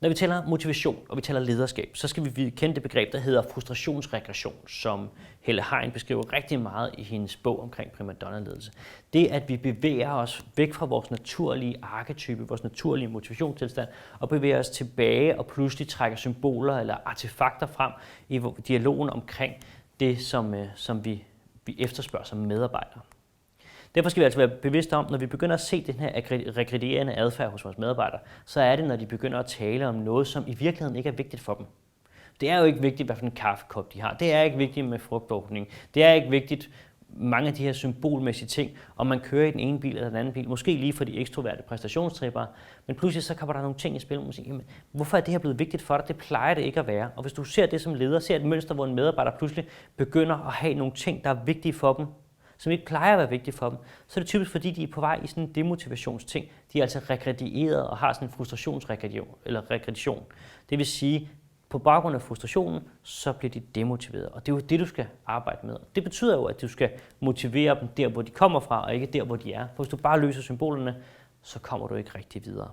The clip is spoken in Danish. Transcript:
Når vi taler motivation, og vi taler lederskab, så skal vi kende det begreb, der hedder frustrationsregression, som Helle Hein beskriver rigtig meget i hendes bog omkring primadonna-ledelse. Det at vi bevæger os væk fra vores naturlige arketype, vores naturlige motivationstilstand, og bevæger os tilbage og pludselig trækker symboler eller artefakter frem i dialogen omkring det, som vi efterspørger som medarbejdere. Derfor skal vi altså være bevidste om, når vi begynder at se den her regredierende adfærd hos vores medarbejdere, så er det, når de begynder at tale om noget, som i virkeligheden ikke er vigtigt for dem. Det er jo ikke vigtigt, hvad for en kaffekop de har. Det er ikke vigtigt med frugtordning. Det er ikke vigtigt, mange af de her symbolmæssige ting, om man kører i den ene bil eller den anden bil. Måske lige for de ekstroverte præstationstrippere. Men pludselig så kommer der nogle ting i spil, og man siger, hvorfor er det her blevet vigtigt for dig? Det plejer det ikke at være. Og hvis du ser det som leder, ser et mønster, hvor en medarbejder pludselig begynder at have nogle ting, der er vigtige for dem, som ikke plejer at være vigtige for dem, så er det typisk, fordi de er på vej i sådan en demotivationsting. De er altså regredieret og har sådan en frustrationsregression. Det vil sige, på baggrund af frustrationen, så bliver de demotiveret. Og det er jo det, du skal arbejde med. Det betyder jo, at du skal motivere dem der, hvor de kommer fra, og ikke der, hvor de er. For hvis du bare løser symbolerne, så kommer du ikke rigtig videre.